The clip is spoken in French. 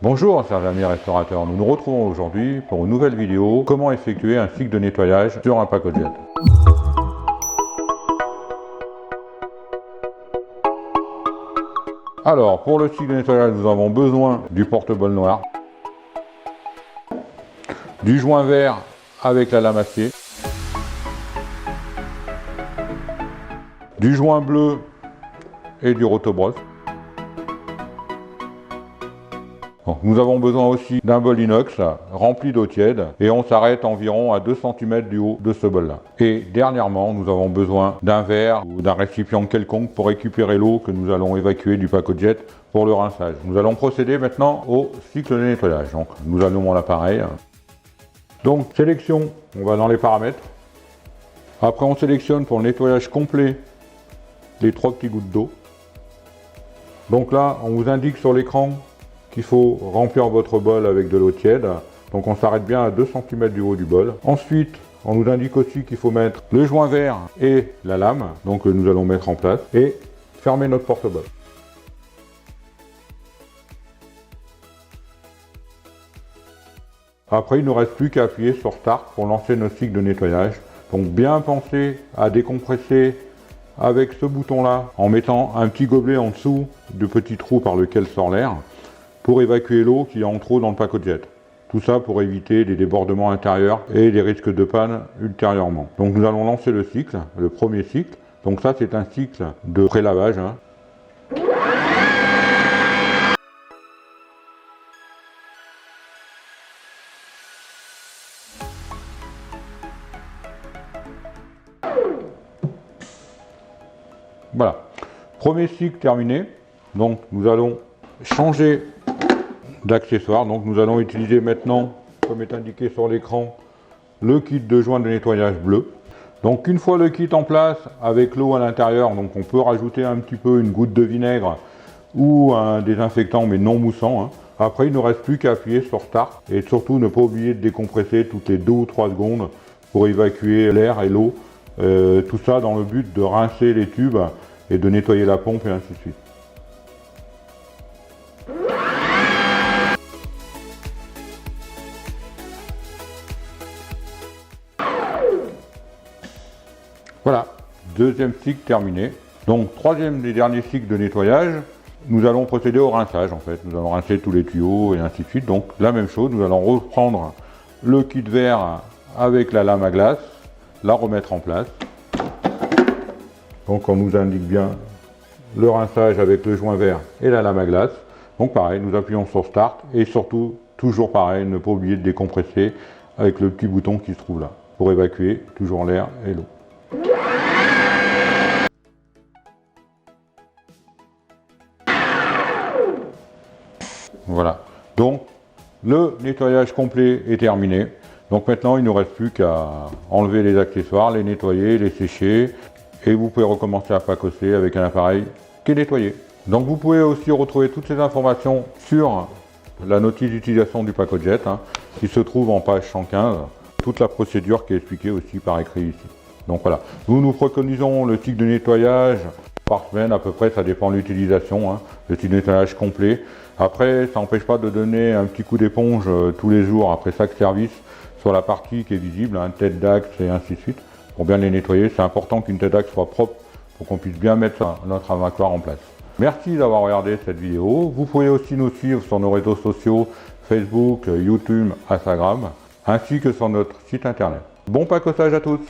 Bonjour chers amis restaurateurs, nous nous retrouvons aujourd'hui pour une nouvelle vidéo comment effectuer un cycle de nettoyage sur un Pacojet. Alors pour le cycle de nettoyage nous avons besoin du porte-bol noir, du joint vert avec la lame acier, du joint bleu et du rotobrosse. Donc, nous avons besoin aussi d'un bol inox rempli d'eau tiède et on s'arrête environ à 2 cm du haut de ce bol là. Et dernièrement nous avons besoin d'un verre ou d'un récipient quelconque pour récupérer l'eau que nous allons évacuer du Pacojet pour le rinçage. Nous allons procéder maintenant au cycle de nettoyage. Donc nous allumons l'appareil. Donc sélection, on va dans les paramètres. Après on sélectionne pour le nettoyage complet les 3 petits gouttes d'eau. Donc là on vous indique sur l'écran qu'il faut remplir votre bol avec de l'eau tiède. Donc on s'arrête bien à 2 cm du haut du bol. Ensuite, on nous indique aussi qu'il faut mettre le joint vert et la lame, donc nous allons mettre en place, et fermer notre porte-bol. Après, il ne nous reste plus qu'à appuyer sur Start pour lancer notre cycle de nettoyage. Donc bien penser à décompresser avec ce bouton-là, en mettant un petit gobelet en dessous du petit trou par lequel sort l'air, pour évacuer l'eau qui est en trop dans le Pacojet. Tout ça pour éviter des débordements intérieurs et des risques de panne ultérieurement. Donc nous allons lancer le cycle, le premier cycle. Donc ça c'est un cycle de pré-lavage. Voilà, premier cycle terminé. Donc nous allons changer d'accessoires. Donc nous allons utiliser maintenant, comme est indiqué sur l'écran, le kit de joint de nettoyage bleu. Donc une fois le kit en place avec l'eau à l'intérieur, donc on peut rajouter un petit peu une goutte de vinaigre ou un désinfectant mais non moussant. Après il ne reste plus qu'à appuyer sur Start et surtout ne pas oublier de décompresser toutes les 2 ou 3 secondes pour évacuer l'air et l'eau. Tout ça dans le but de rincer les tubes et de nettoyer la pompe et ainsi de suite. Voilà, deuxième cycle terminé. Donc troisième et dernier cycle de nettoyage, nous allons procéder au rinçage en fait. Nous allons rincer tous les tuyaux et ainsi de suite. Donc la même chose, nous allons reprendre le kit vert avec la lame à glace, la remettre en place. Donc on nous indique bien le rinçage avec le joint vert et la lame à glace. Donc pareil, nous appuyons sur Start et surtout, toujours pareil, ne pas oublier de décompresser avec le petit bouton qui se trouve là pour évacuer toujours l'air et l'eau. Voilà, donc le nettoyage complet est terminé. Donc maintenant il ne nous reste plus qu'à enlever les accessoires, les nettoyer, les sécher et vous pouvez recommencer à pacosser avec un appareil qui est nettoyé. Donc vous pouvez aussi retrouver toutes ces informations sur la notice d'utilisation du Pacojet qui se trouve en page 115, toute la procédure qui est expliquée aussi par écrit ici. Donc voilà, nous préconisons le cycle de nettoyage par semaine à peu près, ça dépend de l'utilisation, le cycle de nettoyage complet. Après, ça n'empêche pas de donner un petit coup d'éponge tous les jours après chaque service sur la partie qui est visible, tête d'axe et ainsi de suite, pour bien les nettoyer. C'est important qu'une tête d'axe soit propre pour qu'on puisse bien mettre notre abattoir en place. Merci d'avoir regardé cette vidéo. Vous pouvez aussi nous suivre sur nos réseaux sociaux, Facebook, YouTube, Instagram, ainsi que sur notre site internet. Bon pacossage à tous!